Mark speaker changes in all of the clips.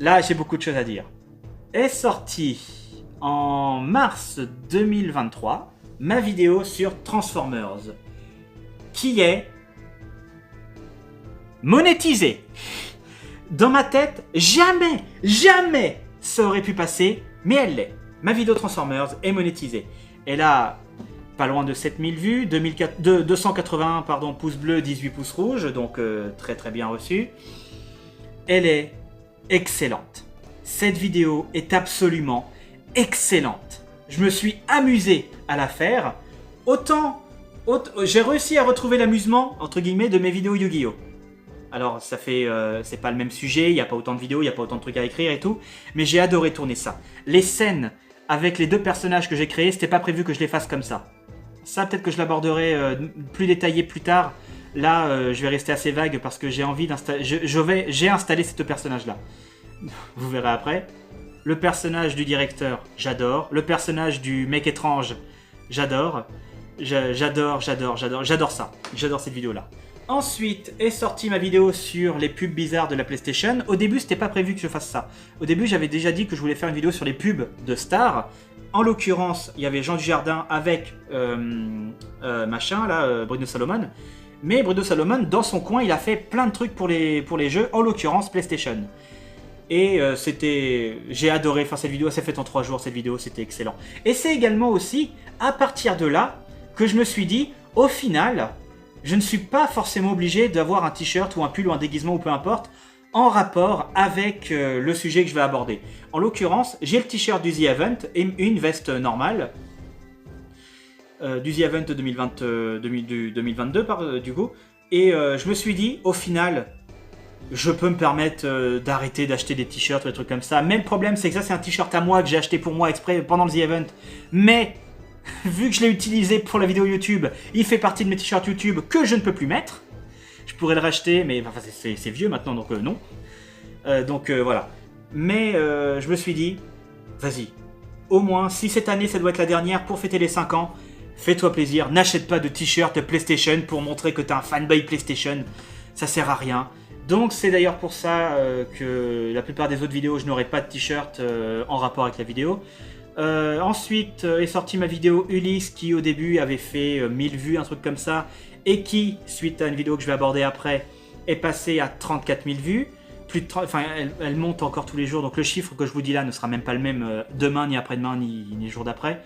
Speaker 1: là j'ai beaucoup de choses à dire. Est sortie en mars 2023 ma vidéo sur Transformers, qui est monétisée. Dans ma tête, jamais ça aurait pu passer, mais elle l'est. Ma vidéo Transformers est monétisée. Elle a pas loin de 7000 vues, 281 pouces bleus, 18 pouces rouges, donc très bien reçu. Elle est excellente. Cette vidéo est absolument excellente. Je me suis amusé à la faire. J'ai réussi à retrouver l'amusement, entre guillemets, de mes vidéos Yu-Gi-Oh! Alors, ça fait, c'est pas le même sujet, il n'y a pas autant de vidéos, il n'y a pas autant de trucs à écrire et tout, mais j'ai adoré tourner ça. Les scènes avec les deux personnages que j'ai créés, c'était pas prévu que je les fasse comme ça. Ça, peut-être que je l'aborderai plus détaillé plus tard. Là, je vais rester assez vague parce que j'ai envie d'installer. J'ai installé ces deux personnages-là. Vous verrez après. Le personnage du directeur, j'adore. Le personnage du mec étrange, j'adore. J'adore ça. J'adore cette vidéo-là. Ensuite est sortie ma vidéo sur les pubs bizarres de la PlayStation. Au début, c'était pas prévu que je fasse ça. Au début, j'avais déjà dit que je voulais faire une vidéo sur les pubs de stars. En l'occurrence, il y avait Jean Dujardin avec Bruno Salomon. Mais Bruno Salomon, dans son coin, il a fait plein de trucs pour les jeux, en l'occurrence PlayStation. Et j'ai adoré faire cette vidéo. Elle s'est faite en 3 jours, cette vidéo, c'était excellent. Et c'est également aussi à partir de là que je me suis dit, au final, je ne suis pas forcément obligé d'avoir un t-shirt ou un pull ou un déguisement ou peu importe en rapport avec le sujet que je vais aborder. En l'occurrence, j'ai le t-shirt du The Event et une veste normale du The Event 2022 du coup. Et je me suis dit, au final, je peux me permettre d'arrêter d'acheter des t-shirts ou des trucs comme ça. Mais le problème, c'est que ça, c'est un t-shirt à moi que j'ai acheté pour moi exprès pendant le The Event. Mais vu que je l'ai utilisé pour la vidéo YouTube, il fait partie de mes t-shirts YouTube que je ne peux plus mettre. Je pourrais le racheter, mais enfin, c'est vieux maintenant, donc non. Voilà. Mais je me suis dit, vas-y. Au moins, si cette année, ça doit être la dernière pour fêter les 5 ans, fais-toi plaisir. N'achète pas de t-shirt PlayStation pour montrer que t'es un fanboy PlayStation. Ça sert à rien. Donc c'est d'ailleurs pour ça que la plupart des autres vidéos, je n'aurai pas de t-shirt en rapport avec la vidéo. Ensuite est sortie ma vidéo Ulysse qui au début avait fait 1000 vues, un truc comme ça, et qui, suite à une vidéo que je vais aborder après, est passée à 34 000 vues. Elle monte encore tous les jours, donc le chiffre que je vous dis là ne sera même pas le même demain, ni après-demain, ni le jour d'après.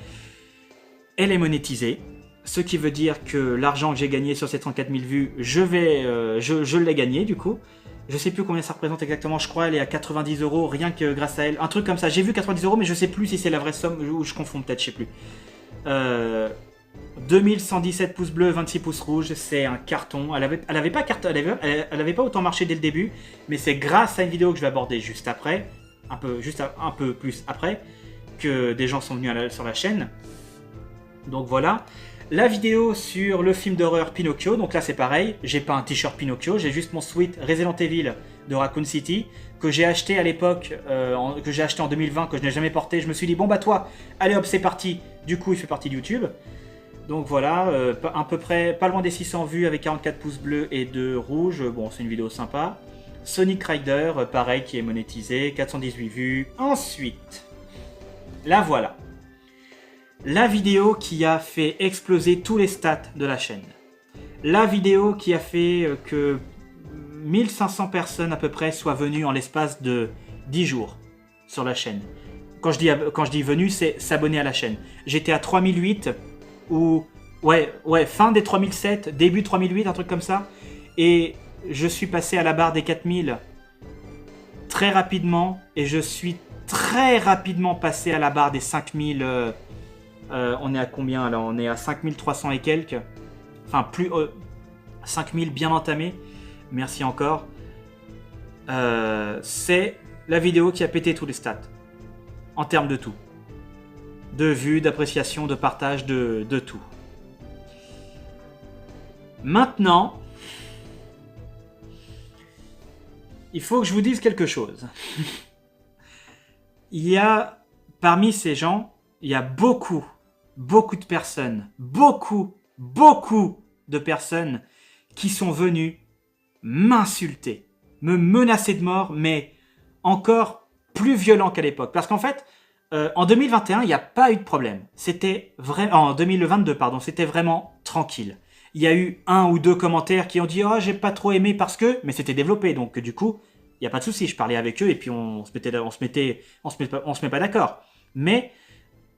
Speaker 1: Elle est monétisée, ce qui veut dire que l'argent que j'ai gagné sur ces 34 000 vues, je l'ai gagné du coup. Je sais plus combien ça représente exactement, je crois elle est à 90 € rien que grâce à elle. Un truc comme ça, j'ai vu 90 € mais je sais plus si c'est la vraie somme ou je confonds peut-être, je sais plus. 2117 pouces bleus, 26 pouces rouges, c'est un carton. Elle avait pas autant marché dès le début, mais c'est grâce à une vidéo que je vais aborder juste après, un peu plus après, que des gens sont venus sur la chaîne. Donc voilà. La vidéo sur le film d'horreur Pinocchio, donc là c'est pareil, j'ai pas un t-shirt Pinocchio, j'ai juste mon sweat Resident Evil de Raccoon City, que j'ai acheté à l'époque, que j'ai acheté en 2020, que je n'ai jamais porté. Je me suis dit, bon bah toi, allez hop c'est parti, du coup il fait partie de YouTube. Donc voilà, à peu près, pas loin des 600 vues avec 44 pouces bleus et 2 rouges, bon c'est une vidéo sympa. Sonic Rider, pareil qui est monétisé, 418 vues. Ensuite, la voilà. La vidéo qui a fait exploser tous les stats de la chaîne. La vidéo qui a fait que 1500 personnes à peu près soient venues en l'espace de 10 jours sur la chaîne. Quand je dis venues, c'est s'abonner à la chaîne. J'étais à 3008 ou... Ouais, fin des 3007, début 3008, un truc comme ça. Et je suis passé à la barre des 4000 très rapidement. Et je suis très rapidement passé à la barre des 5000... on est à combien là? On est à 5300 et quelques. Enfin, plus 5000 bien entamés. Merci encore. C'est la vidéo qui a pété tous les stats. En termes de tout. De vues, d'appréciation, de partage, de tout. Maintenant, il faut que je vous dise quelque chose. Il y a, parmi ces gens, il y a beaucoup de personnes, beaucoup de personnes qui sont venues m'insulter, me menacer de mort, mais encore plus violent qu'à l'époque. Parce qu'en fait, en 2021, il n'y a pas eu de problème. C'était vraiment... En 2022, pardon, c'était vraiment tranquille. Il y a eu 1 ou 2 commentaires qui ont dit « Oh, j'ai pas trop aimé parce que... » Mais c'était développé, donc du coup, il n'y a pas de souci. Je parlais avec eux et puis on se met pas d'accord. Mais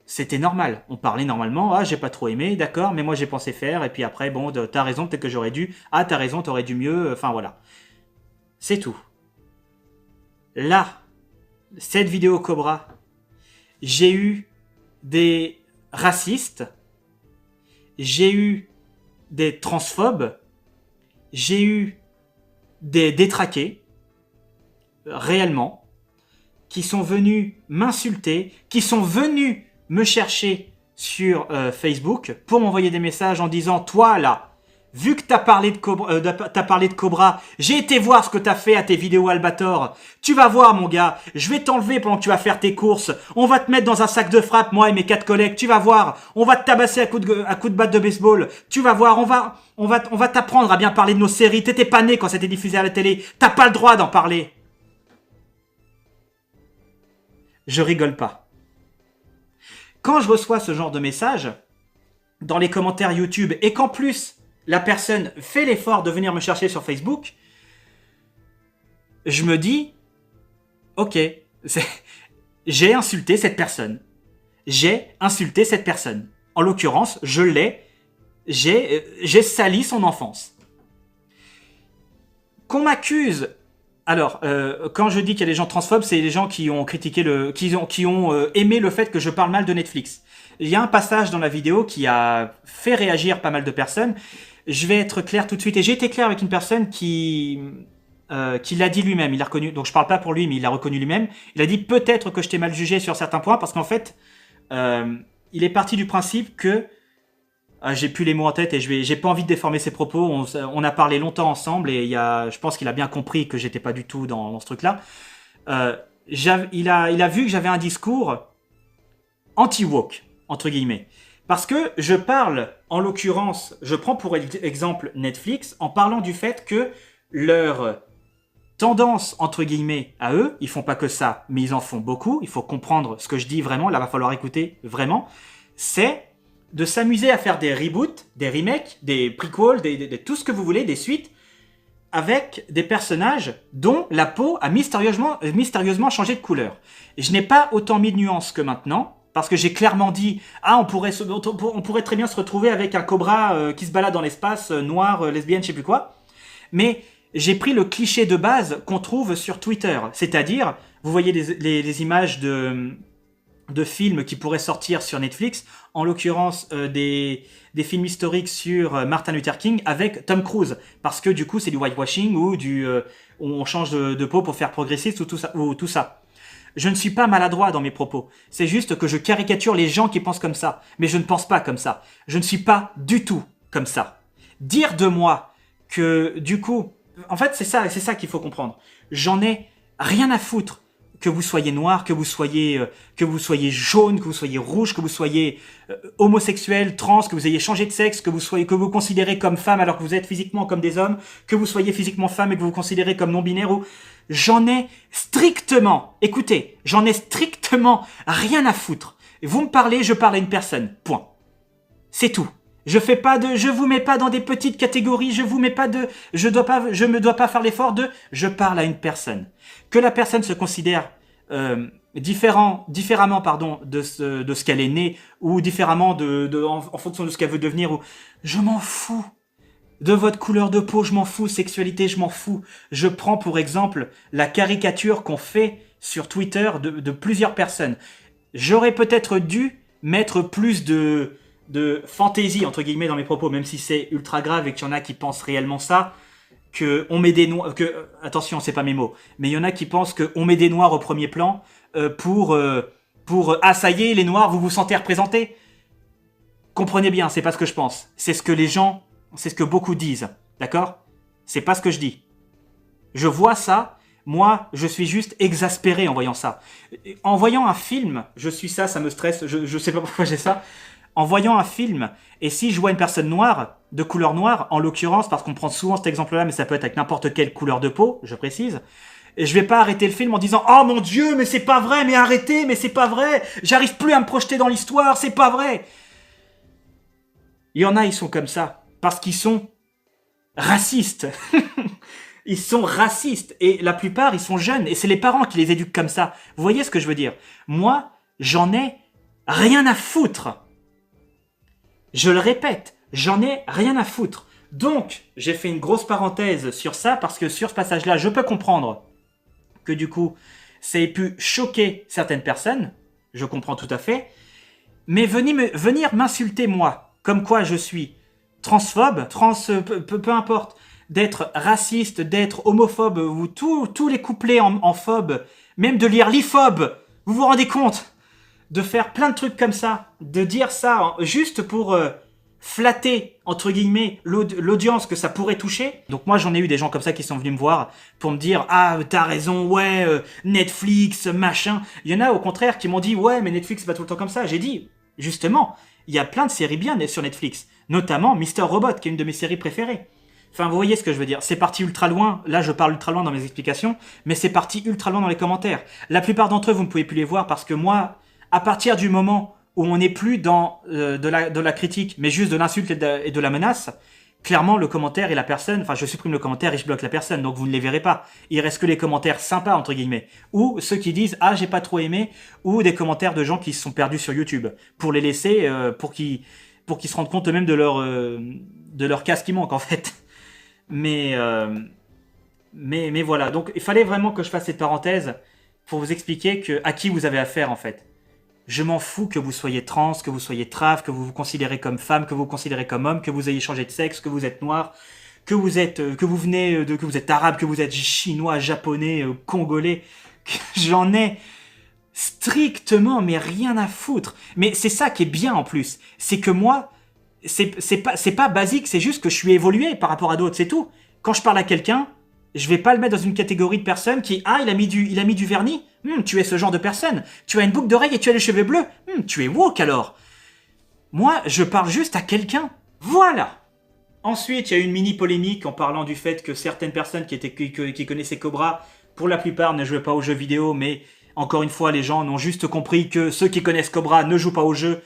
Speaker 1: c'était normal. On parlait normalement « Ah, j'ai pas trop aimé, d'accord, mais moi j'ai pensé faire. » Et puis après, bon, t'as raison, peut-être que j'aurais dû. « Ah, t'as raison, t'aurais dû mieux. » Enfin, voilà. C'est tout. Là, cette vidéo Cobra, j'ai eu des racistes, j'ai eu des transphobes, j'ai eu des détraqués, réellement, qui sont venus m'insulter, qui sont venus me chercher sur Facebook pour m'envoyer des messages en disant « Toi, là, vu que t'as parlé de Cobra, j'ai été voir ce que t'as fait à tes vidéos Albator. Tu vas voir, mon gars, je vais t'enlever pendant que tu vas faire tes courses. On va te mettre dans un sac de frappe, moi et mes 4 collègues. Tu vas voir, on va te tabasser à coups de batte de baseball. Tu vas voir, on va t'apprendre à bien parler de nos séries. T'étais pas né quand c'était diffusé à la télé. T'as pas le droit d'en parler. » Je rigole pas. Quand je reçois ce genre de message dans les commentaires YouTube et qu'en plus la personne fait l'effort de venir me chercher sur Facebook, je me dis, ok, j'ai insulté cette personne. J'ai insulté cette personne. En l'occurrence, j'ai sali son enfance. Qu'on m'accuse... Alors, quand je dis qu'il y a des gens transphobes, c'est les gens qui ont critiqué qui ont aimé le fait que je parle mal de Netflix. Il y a un passage dans la vidéo qui a fait réagir pas mal de personnes. Je vais être clair tout de suite. Et j'ai été clair avec une personne qui l'a dit lui-même. Il a reconnu. Donc je parle pas pour lui, mais il l'a reconnu lui-même. Il a dit peut-être que je t'ai mal jugé sur certains points parce qu'en fait, il est parti du principe que j'ai plus les mots en tête et j'ai pas envie de déformer ses propos. On a parlé longtemps ensemble et je pense qu'il a bien compris que j'étais pas du tout dans ce truc-là. Il a vu que j'avais un discours anti-woke, entre guillemets. Parce que je parle, en l'occurrence, je prends pour exemple Netflix, en parlant du fait que leur tendance, entre guillemets, à eux, ils font pas que ça, mais ils en font beaucoup, il faut comprendre ce que je dis vraiment, là va falloir écouter vraiment, c'est de s'amuser à faire des reboots, des remakes, des prequels, tout ce que vous voulez, des suites, avec des personnages dont la peau a mystérieusement changé de couleur. Et je n'ai pas autant mis de nuances que maintenant, parce que j'ai clairement dit « Ah, on pourrait très bien se retrouver avec un cobra qui se balade dans l'espace, noir, lesbienne, je sais plus quoi. » Mais j'ai pris le cliché de base qu'on trouve sur Twitter. C'est-à-dire, vous voyez les images de films qui pourraient sortir sur Netflix, en l'occurrence des films historiques sur Martin Luther King avec Tom Cruise. Parce que du coup, c'est du whitewashing ou où on change de peau pour faire progressiste ou tout ça. Je ne suis pas maladroit dans mes propos. C'est juste que je caricature les gens qui pensent comme ça. Mais je ne pense pas comme ça. Je ne suis pas du tout comme ça. Dire de moi que, du coup... En fait, c'est ça qu'il faut comprendre. J'en ai rien à foutre que vous soyez noir, que vous soyez jaune, que vous soyez rouge, que vous soyez homosexuel, trans, que vous ayez changé de sexe, que vous considérez comme femme alors que vous êtes physiquement comme des hommes, que vous soyez physiquement femme et que vous vous considérez comme non-binaire ou... J'en ai strictement, écoutez, j'en ai strictement rien à foutre. Vous me parlez, je parle à une personne. Point. C'est tout. Je vous mets pas dans des petites catégories, je me dois pas faire l'effort je parle à une personne. Que la personne se considère différemment de ce qu'elle est née ou différemment en fonction de ce qu'elle veut devenir ou je m'en fous. De votre couleur de peau, je m'en fous, sexualité, je m'en fous. Je prends pour exemple la caricature qu'on fait sur Twitter de plusieurs personnes. J'aurais peut-être dû mettre plus de fantaisie, entre guillemets, dans mes propos, même si c'est ultra grave et qu'il y en a qui pensent réellement ça, qu'on met des noirs... Attention, c'est pas mes mots, mais il y en a qui pensent qu'on met des noirs au premier plan pour ah, ça y est, les noirs, vous vous sentez représentés. Comprenez bien, c'est pas ce que je pense. C'est ce que beaucoup disent, d'accord? C'est pas ce que je dis. Je vois ça, moi, je suis juste exaspéré en voyant ça. En voyant un film, ça me stresse, je sais pas pourquoi j'ai ça. En voyant un film, et si je vois une personne noire, de couleur noire, en l'occurrence, parce qu'on prend souvent cet exemple-là, mais ça peut être avec n'importe quelle couleur de peau, je précise, Et je vais pas arrêter le film en disant « Oh mon Dieu, mais c'est pas vrai, mais arrêtez, mais c'est pas vrai, j'arrive plus à me projeter dans l'histoire, c'est pas vrai !» Il y en a, ils sont comme ça, parce qu'ils sont racistes. Ils sont racistes, et la plupart, ils sont jeunes, et c'est les parents qui les éduquent comme ça. Vous voyez ce que je veux dire? Moi, j'en ai rien à foutre. Je le répète, j'en ai rien à foutre. Donc, j'ai fait une grosse parenthèse sur ça, parce que sur ce passage-là, je peux comprendre que du coup, ça ait pu choquer certaines personnes, je comprends tout à fait, mais venir m'insulter moi, comme quoi je suis transphobe, peu importe, d'être raciste, d'être homophobe, ou tous les couplets en phobe, même de lire l'iphobe, vous vous rendez compte? De faire plein de trucs comme ça, de dire ça juste pour flatter, entre guillemets, l'audience que ça pourrait toucher. Donc moi, j'en ai eu des gens comme ça qui sont venus me voir pour me dire « Ah, t'as raison, ouais, Netflix, machin. » Il y en a, au contraire, qui m'ont dit « Ouais, mais Netflix, c'est pas tout le temps comme ça. » J'ai dit « Justement, il y a plein de séries bien sur Netflix, notamment Mr. Robot, qui est une de mes séries préférées. » Enfin, vous voyez ce que je veux dire. C'est parti ultra loin. Là, je parle ultra loin dans mes explications, mais c'est parti ultra loin dans les commentaires. La plupart d'entre eux, vous ne pouvez plus les voir parce que moi, à partir du moment où on n'est plus dans de la critique, mais juste de l'insulte et de la menace, clairement, le commentaire et la personne, enfin, je supprime le commentaire et je bloque la personne, donc vous ne les verrez pas. Il reste que les commentaires sympas, entre guillemets, ou ceux qui disent « Ah, j'ai pas trop aimé », ou des commentaires de gens qui se sont perdus sur YouTube, pour les laisser, pour qu'ils se rendent compte eux-mêmes de leur casse qui manque, en fait. Mais voilà, donc il fallait vraiment que je fasse cette parenthèse pour vous expliquer à qui vous avez affaire, en fait. Je m'en fous que vous soyez trans, que vous soyez trave, que vous vous considérez comme femme, que vous vous considérez comme homme, que vous ayez changé de sexe, que vous êtes noir, que vous êtes arabe, que vous êtes chinois, japonais, congolais. J'en ai strictement mais rien à foutre. Mais c'est ça qui est bien en plus, c'est que moi, c'est pas basique, c'est juste que je suis évolué par rapport à d'autres, c'est tout. Quand je parle à quelqu'un, je vais pas le mettre dans une catégorie de personnes qui, ah, il a mis du vernis. Tu es ce genre de personne. Tu as une boucle d'oreille et tu as les cheveux bleus. Tu es woke alors. Moi, je parle juste à quelqu'un. Voilà. Ensuite, il y a eu une mini polémique en parlant du fait que certaines personnes qui connaissaient Cobra, pour la plupart, ne jouaient pas aux jeux vidéo, mais encore une fois, les gens n'ont juste compris que ceux qui connaissent Cobra ne jouent pas aux jeux.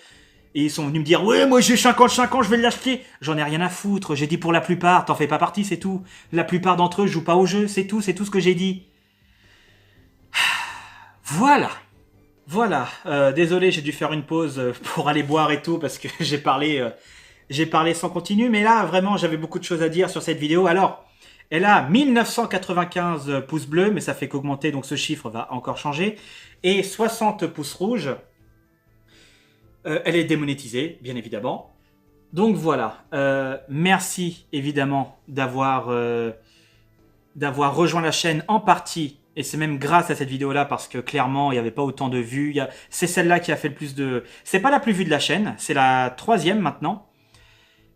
Speaker 1: Et ils sont venus me dire « Ouais, moi j'ai 55 ans, je vais l'acheter !» J'en ai rien à foutre, j'ai dit pour la plupart, t'en fais pas partie, c'est tout. La plupart d'entre eux jouent pas au jeu, c'est tout ce que j'ai dit. Voilà. Désolé, j'ai dû faire une pause pour aller boire et tout, parce que j'ai parlé sans continu, mais là, vraiment, j'avais beaucoup de choses à dire sur cette vidéo. Alors, elle a 1995 pouces bleus, mais ça fait qu'augmenter, donc ce chiffre va encore changer, et 60 pouces rouges. Elle est démonétisée, bien évidemment. Donc voilà, merci évidemment d'avoir rejoint la chaîne en partie, et c'est même grâce à cette vidéo-là, parce que clairement, il n'y avait pas autant de vues. C'est celle-là qui a fait le plus de... C'est pas la plus vue de la chaîne, c'est la 3e maintenant.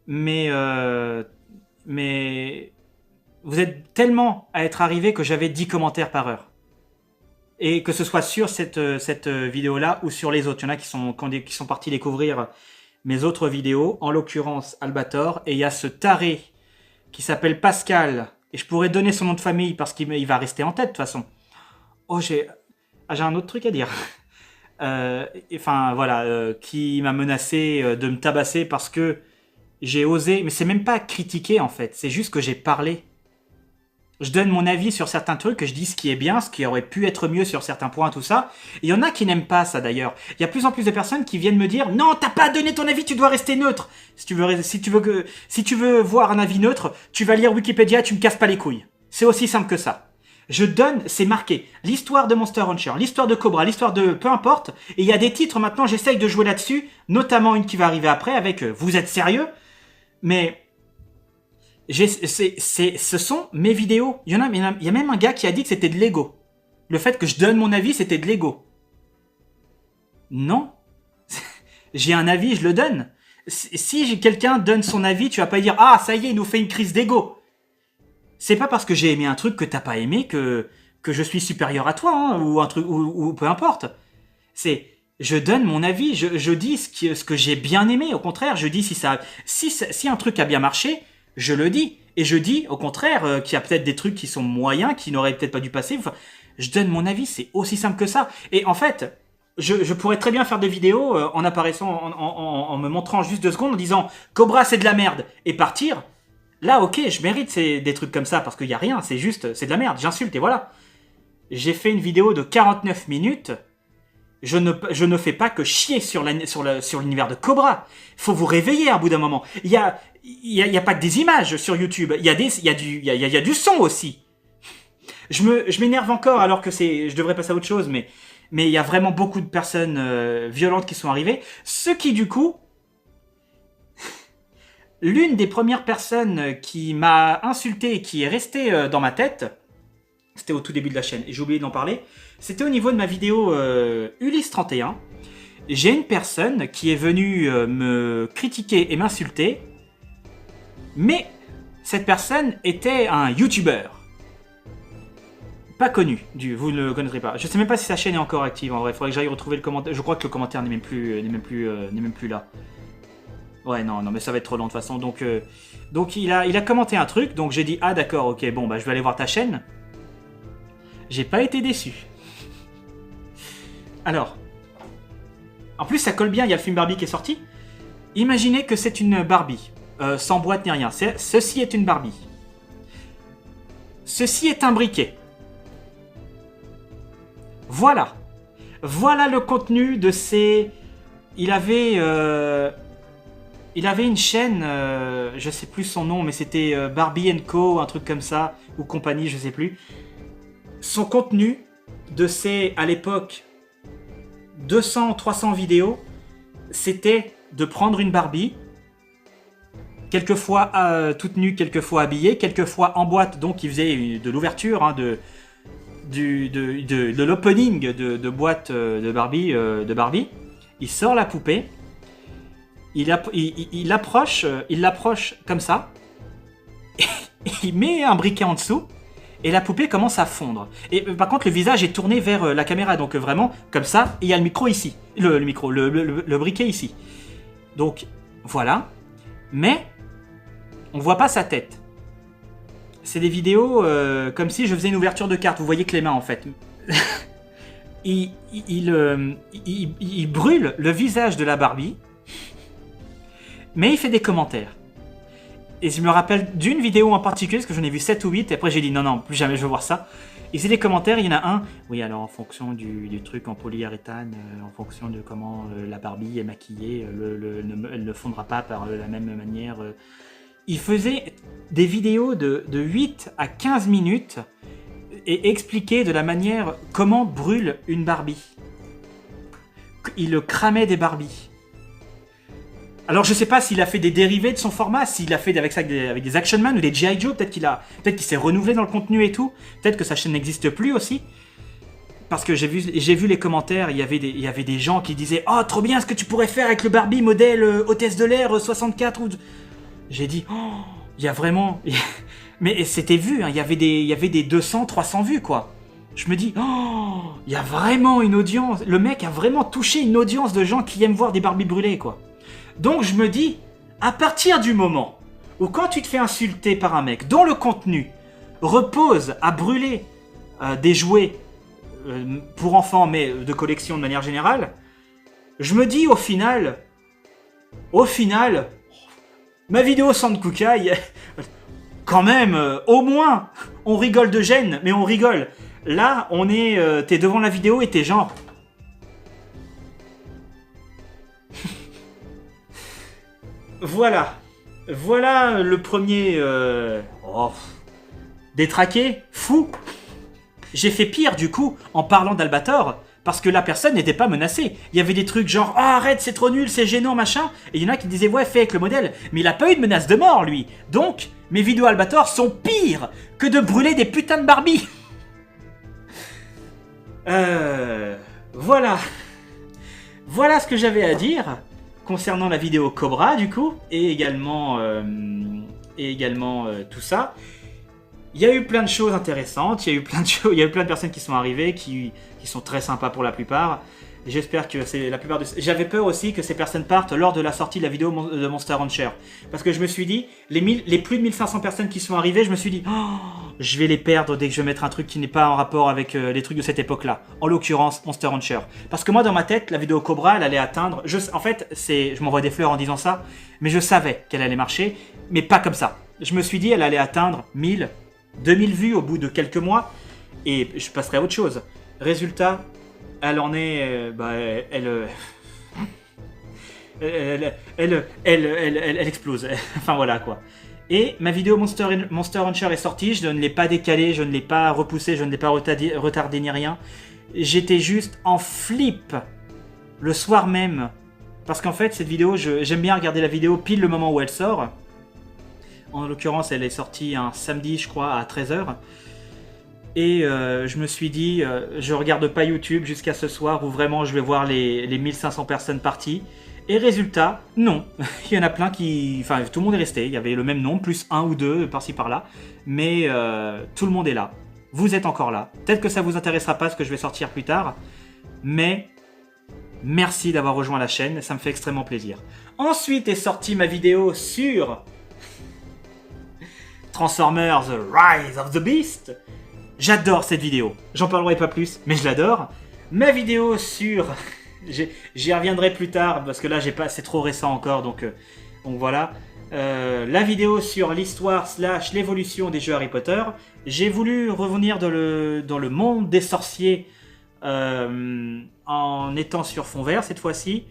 Speaker 1: Mais vous êtes tellement à être arrivés que j'avais 10 commentaires par heure. Et que ce soit sur cette vidéo-là ou sur les autres. Il y en a qui sont partis découvrir mes autres vidéos, en l'occurrence Albator. Et il y a ce taré qui s'appelle Pascal. Et je pourrais donner son nom de famille parce qu'il va rester en tête de toute façon. Oh, j'ai un autre truc à dire. Enfin, voilà, qui m'a menacé de me tabasser parce que j'ai osé... Mais c'est même pas critiquer en fait, c'est juste que j'ai parlé. Je donne mon avis sur certains trucs, je dis ce qui est bien, ce qui aurait pu être mieux sur certains points, tout ça. Il y en a qui n'aiment pas ça d'ailleurs. Il y a plus en plus de personnes qui viennent me dire « Non, t'as pas donné ton avis, tu dois rester neutre !» Si tu veux voir un avis neutre, tu vas lire Wikipédia, tu me casses pas les couilles. C'est aussi simple que ça. Je donne, c'est marqué, l'histoire de Monster Rancher, l'histoire de Cobra, l'histoire de... peu importe. Et il y a des titres maintenant, j'essaye de jouer là-dessus, notamment une qui va arriver après avec « Vous êtes sérieux ?» Mais... ce sont mes vidéos. Il y a même un gars qui a dit que c'était de l'ego. Le fait que je donne mon avis, c'était de l'ego. Non. J'ai un avis, je le donne. Si quelqu'un donne son avis, tu vas pas dire « Ah, ça y est, il nous fait une crise d'ego. » C'est pas parce que j'ai aimé un truc que t'as pas aimé que je suis supérieur à toi, hein, ou un truc, ou peu importe. C'est... Je donne mon avis, je dis ce que j'ai bien aimé. Au contraire, je dis si un truc a bien marché... Je le dis, Et je dis, au contraire, qu'il y a peut-être des trucs qui sont moyens, qui n'auraient peut-être pas dû passer. Enfin, je donne mon avis, c'est aussi simple que ça. Et en fait, je pourrais très bien faire des vidéos en apparaissant, en me montrant juste 2 secondes, en disant « Cobra, c'est de la merde !» et partir. Là, ok, je mérite des trucs comme ça, parce qu'il n'y a rien, c'est juste, c'est de la merde, j'insulte et voilà. J'ai fait une vidéo de 49 minutes, je ne fais pas que chier sur l'univers de Cobra. Faut vous réveiller à bout d'un moment. Il y a pas que des images sur YouTube, il y a du son aussi. Je m'énerve encore alors que je devrais passer à autre chose, mais il y a vraiment beaucoup de personnes violentes qui sont arrivées. Ce qui, du coup, l'une des premières personnes qui m'a insulté et qui est restée dans ma tête, c'était au tout début de la chaîne, et j'ai oublié d'en parler, c'était au niveau de ma vidéo Ulysse 31. J'ai une personne qui est venue me critiquer et m'insulter, mais cette personne était un YouTuber. Pas connu, vous ne le connaîtrez pas. Je sais même pas si sa chaîne est encore active en vrai, il faudrait que j'aille retrouver le commentaire. Je crois que le commentaire n'est même plus là. Ouais, non, mais ça va être trop long de toute façon. Donc il a commenté un truc, donc j'ai dit ah d'accord, ok, bon bah je vais aller voir ta chaîne. J'ai pas été déçu. Alors, en plus ça colle bien, il y a le film Barbie qui est sorti. Imaginez que c'est une Barbie, sans boîte ni rien. Ceci est une Barbie. Ceci est un briquet. Voilà. Voilà le contenu de ces... Il avait une chaîne, je sais plus son nom, mais c'était Barbie & Co, un truc comme ça, ou compagnie, je sais plus. Son contenu de ces, à l'époque, 200-300 vidéos, c'était de prendre une Barbie, quelquefois toute nue, quelquefois habillée, quelquefois en boîte, donc il faisait de l'ouverture, hein, de l'opening de boîte de Barbie. Il sort la poupée, il l'approche comme ça, il met un briquet en dessous, et la poupée commence à fondre. Et par contre, le visage est tourné vers la caméra, donc vraiment comme ça, et il y a le micro ici, le briquet ici. Donc voilà, mais on voit pas sa tête. C'est des vidéos comme si je faisais une ouverture de carte. Vous voyez que les mains en fait. il brûle le visage de la Barbie, mais il fait des commentaires. Et je me rappelle d'une vidéo en particulier, parce que j'en ai vu 7 ou 8, et après j'ai dit non, plus jamais je veux voir ça. Et c'est des commentaires, il y en a un, oui alors en fonction du truc en polyuréthane, en fonction de comment la Barbie est maquillée, elle ne fondra pas par la même manière. Il faisait des vidéos de 8 à 15 minutes et expliquait de la manière comment brûle une Barbie. Il cramait des Barbies. Alors je sais pas s'il a fait des dérivés de son format, s'il a fait avec ça avec des Action Man ou des G.I. Joe, peut-être qu'il s'est renouvelé dans le contenu et tout, peut-être que sa chaîne n'existe plus aussi. Parce que j'ai vu les commentaires, il y avait des gens qui disaient « Oh, trop bien ce que tu pourrais faire avec le Barbie modèle hôtesse de l'air 64 ou... » J'ai dit « Oh, il y a vraiment... » Mais c'était vu, hein, il y avait des 200, 300 vues, quoi. Je me dis « Oh, il y a vraiment une audience. Le mec a vraiment touché une audience de gens qui aiment voir des Barbies brûlées, quoi. » Donc je me dis, à partir du moment où quand tu te fais insulter par un mec dont le contenu repose à brûler des jouets pour enfants, mais de collection de manière générale, je me dis au final, ma vidéo sans de coucaille, quand même, au moins, on rigole de gêne, mais on rigole. Là, t'es devant la vidéo et t'es genre... Voilà le premier détraqué, fou. J'ai fait pire du coup en parlant d'Albator parce que la personne n'était pas menacée. Il y avait des trucs genre ah arrête c'est trop nul, c'est gênant machin. Et il y en a qui disaient ouais fais avec le modèle. Mais il a pas eu de menace de mort lui. Donc mes vidéos Albator sont pires que de brûler des putains de Barbie. Voilà ce que j'avais à dire concernant la vidéo Cobra du coup, et également tout ça. Il y a eu plein de choses intéressantes, il y a eu plein de choses, il y a eu plein de personnes qui sont arrivées, qui sont très sympas pour la plupart. J'espère que c'est la plupart de... J'avais peur aussi que ces personnes partent lors de la sortie de la vidéo de Monster Rancher. Parce que je me suis dit, les plus de 1500 personnes qui sont arrivées, je me suis dit, oh, je vais les perdre dès que je vais mettre un truc qui n'est pas en rapport avec les trucs de cette époque-là. En l'occurrence, Monster Rancher. Parce que moi, dans ma tête, la vidéo Cobra, elle allait atteindre... En fait, je m'envoie des fleurs en disant ça, mais je savais qu'elle allait marcher, mais pas comme ça. Je me suis dit, elle allait atteindre 1000, 2000 vues au bout de quelques mois, et je passerai à autre chose. Résultat... Elle en est, elle explose. Enfin voilà quoi. Et ma vidéo Monster Rancher est sortie, je ne l'ai pas décalée, je ne l'ai pas repoussée, je ne l'ai pas retardée ni rien. J'étais juste en flip le soir même. Parce qu'en fait, cette vidéo, j'aime bien regarder la vidéo pile le moment où elle sort. En l'occurrence, elle est sortie un samedi, je crois, à 13 h. Et je me suis dit, je regarde pas YouTube jusqu'à ce soir où vraiment je vais voir les 1500 personnes parties. Et résultat, non. Il y en a plein qui... Enfin, tout le monde est resté. Il y avait le même nombre, plus un ou deux par-ci par-là. Mais tout le monde est là. Vous êtes encore là. Peut-être que ça vous intéressera pas ce que je vais sortir plus tard. Mais merci d'avoir rejoint la chaîne. Ça me fait extrêmement plaisir. Ensuite est sortie ma vidéo sur Transformers Rise of the Beast. J'adore cette vidéo, j'en parlerai pas plus, mais je l'adore. Ma vidéo sur... J'y reviendrai plus tard, parce que là, c'est trop récent encore, donc voilà. La vidéo sur l'histoire / l'évolution des jeux Harry Potter. J'ai voulu revenir dans le monde des sorciers en étant sur fond vert cette fois-ci.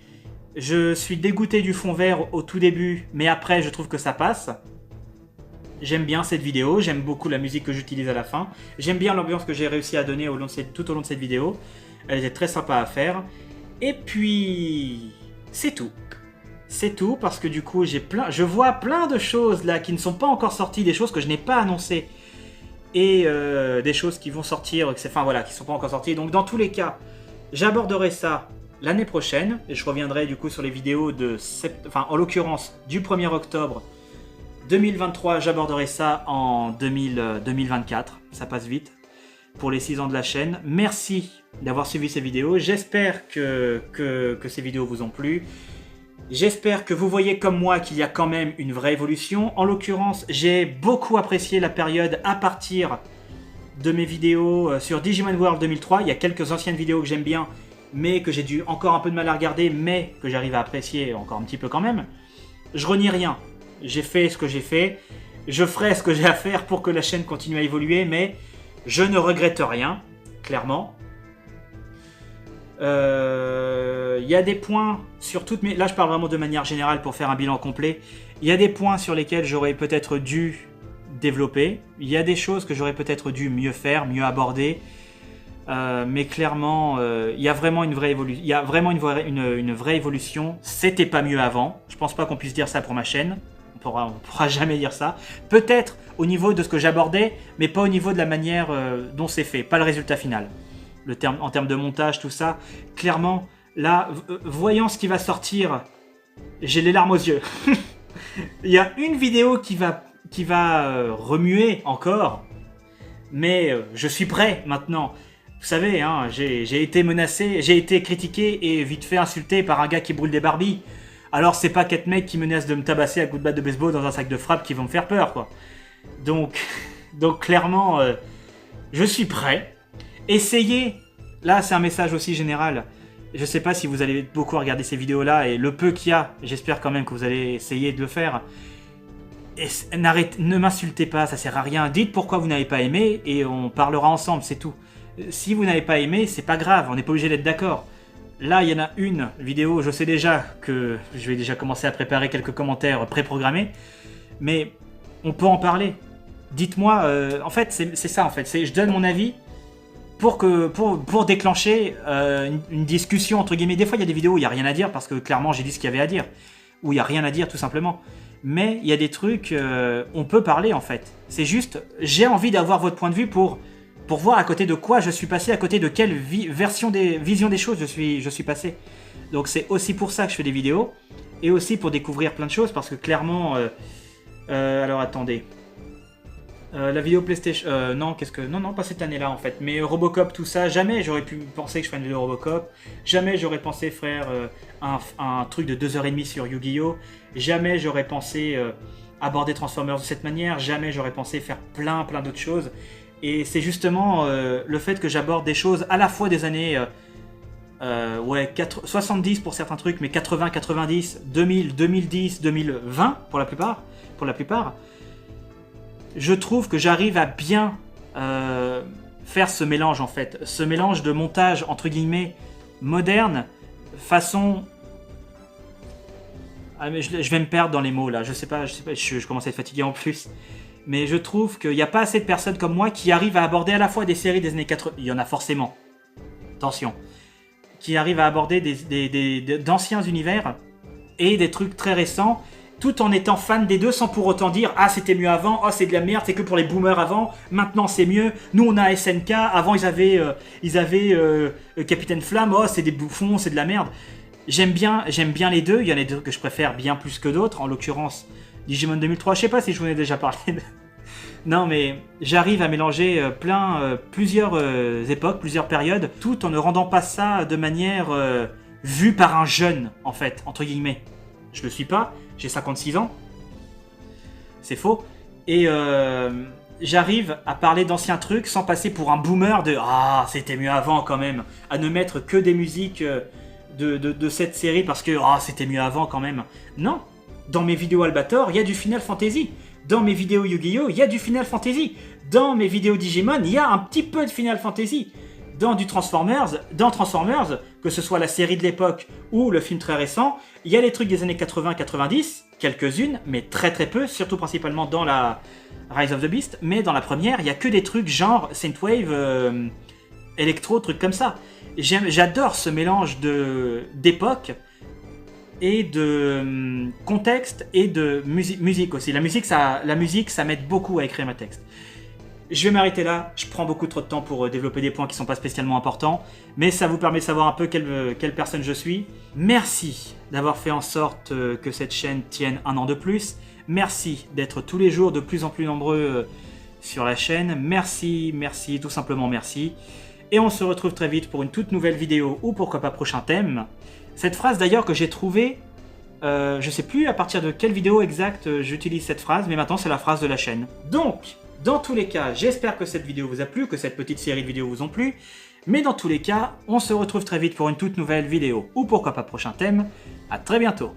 Speaker 1: Je suis dégoûté du fond vert au tout début, mais après, je trouve que ça passe. J'aime bien cette vidéo, j'aime beaucoup la musique que j'utilise à la fin. J'aime bien l'ambiance que j'ai réussi à donner tout au long de cette vidéo. Elle était très sympa à faire. Et puis, c'est tout. C'est tout parce que du coup, je vois plein de choses là qui ne sont pas encore sorties, des choses que je n'ai pas annoncées. Et des choses qui vont sortir, qui ne sont pas encore sorties. Donc dans tous les cas, j'aborderai ça l'année prochaine. Et je reviendrai du coup sur les vidéos en l'occurrence du 1er octobre 2023, j'aborderai ça en 2024, ça passe vite, pour les 6 ans de la chaîne. Merci d'avoir suivi ces vidéos, j'espère que ces vidéos vous ont plu. J'espère que vous voyez comme moi qu'il y a quand même une vraie évolution. En l'occurrence, j'ai beaucoup apprécié la période à partir de mes vidéos sur Digimon World 2003. Il y a quelques anciennes vidéos que j'aime bien, mais que j'ai dû encore un peu de mal à regarder, mais que j'arrive à apprécier encore un petit peu quand même. Je renie rien. J'ai fait ce que j'ai fait, je ferai ce que j'ai à faire pour que la chaîne continue à évoluer, mais je ne regrette rien, clairement. Il y a des points sur toutes mes... Là, je parle vraiment de manière générale pour faire un bilan complet. Il y a des points sur lesquels j'aurais peut-être dû développer. Il y a des choses que j'aurais peut-être dû mieux faire, mieux aborder. Mais clairement, il y a vraiment une vraie évolution. Il y a vraiment une vraie évolution. C'était pas mieux avant. Je pense pas qu'on puisse dire ça pour ma chaîne. On pourra jamais dire ça. Peut-être au niveau de ce que j'abordais, mais pas au niveau de la manière dont c'est fait. Pas le résultat final. En termes de montage, tout ça. Clairement, là, voyant ce qui va sortir, j'ai les larmes aux yeux. Il y a une vidéo qui va remuer encore. Mais je suis prêt maintenant. Vous savez, hein, j'ai été menacé, j'ai été critiqué et vite fait insulté par un gars qui brûle des Barbies. Alors c'est pas 4 mecs qui menacent de me tabasser à coups de batte de baseball dans un sac de frappe qui vont me faire peur, quoi. Donc clairement, je suis prêt. Essayez. Là, c'est un message aussi général. Je sais pas si vous allez beaucoup regarder ces vidéos-là, et le peu qu'il y a, j'espère quand même que vous allez essayer de le faire. Et ne m'insultez pas, ça sert à rien. Dites pourquoi vous n'avez pas aimé, et on parlera ensemble, c'est tout. Si vous n'avez pas aimé, c'est pas grave, on n'est pas obligé d'être d'accord. Là, il y en a une vidéo, je sais déjà que je vais déjà commencer à préparer quelques commentaires préprogrammés, mais on peut en parler. Dites-moi, en fait, c'est ça, en fait. Je donne mon avis pour déclencher une discussion, entre guillemets. Des fois, il y a des vidéos où il n'y a rien à dire, parce que clairement, j'ai dit ce qu'il y avait à dire. Ou il n'y a rien à dire, tout simplement. Mais il y a des trucs, on peut parler, en fait. C'est juste, j'ai envie d'avoir votre point de vue pour voir à côté de quoi je suis passé, à côté de quelle vision des choses je suis passé. Donc c'est aussi pour ça que je fais des vidéos, et aussi pour découvrir plein de choses, parce que clairement... alors attendez. La vidéo PlayStation... non, qu'est-ce que... Non, non, pas cette année-là, en fait. Mais Robocop, tout ça, jamais j'aurais pu penser que je ferais une vidéo Robocop. Jamais j'aurais pensé faire un truc de 2h30 sur Yu-Gi-Oh! Jamais j'aurais pensé aborder Transformers de cette manière. Jamais j'aurais pensé faire plein d'autres choses. Et c'est justement le fait que j'aborde des choses à la fois des années... 70 pour certains trucs, mais 80, 90, 2000, 2010, 2020 pour la plupart. Je trouve que j'arrive à bien faire ce mélange en fait, ce mélange de montage entre guillemets moderne, façon... Ah, mais je vais me perdre dans les mots là, je sais pas, je commence à être fatigué en plus. Mais je trouve qu'il n'y a pas assez de personnes comme moi qui arrivent à aborder à la fois des séries des années 80, il y en a forcément, attention, qui arrivent à aborder d'anciens univers et des trucs très récents, tout en étant fan des deux sans pour autant dire « Ah, c'était mieux avant, oh, c'est de la merde, c'est que pour les boomers avant, maintenant c'est mieux, nous on a SNK, avant ils avaient Capitaine Flamme, oh, c'est des bouffons, c'est de la merde. » J'aime bien les deux, il y en a des trucs que je préfère bien plus que d'autres, en l'occurrence Digimon 2003, je sais pas si je vous en ai déjà parlé. Non, mais j'arrive à mélanger plusieurs époques, plusieurs périodes, tout en ne rendant pas ça de manière vue par un jeune, en fait, entre guillemets. Je le suis pas, j'ai 56 ans. C'est faux. Et j'arrive à parler d'anciens trucs sans passer pour un boomer de « Ah, c'était mieux avant quand même », à ne mettre que des musiques de cette série parce que « Ah, c'était mieux avant quand même ». Non, dans mes vidéos Albator, il y a du Final Fantasy. Dans mes vidéos Yu-Gi-Oh, il y a du Final Fantasy. Dans mes vidéos Digimon, il y a un petit peu de Final Fantasy. Dans Transformers, que ce soit la série de l'époque ou le film très récent, il y a les trucs des années 80-90, quelques-unes, mais très peu, surtout principalement dans la Rise of the Beast, mais dans la première, il y a que des trucs genre Synthwave, électro, trucs comme ça. J'adore ce mélange d'époque et de contexte et de musique aussi. La musique, ça m'aide beaucoup à écrire mes textes. Je vais m'arrêter là, je prends beaucoup trop de temps pour développer des points qui ne sont pas spécialement importants, mais ça vous permet de savoir un peu quelle personne je suis. Merci d'avoir fait en sorte que cette chaîne tienne un an de plus. Merci d'être tous les jours de plus en plus nombreux sur la chaîne. Merci, tout simplement merci. Et on se retrouve très vite pour une toute nouvelle vidéo ou pourquoi pas prochain thème. Cette phrase d'ailleurs que j'ai trouvée, je sais plus à partir de quelle vidéo exacte j'utilise cette phrase, mais maintenant c'est la phrase de la chaîne. Donc, dans tous les cas, j'espère que cette vidéo vous a plu, que cette petite série de vidéos vous ont plu. Mais dans tous les cas, on se retrouve très vite pour une toute nouvelle vidéo ou pourquoi pas prochain thème. À très bientôt.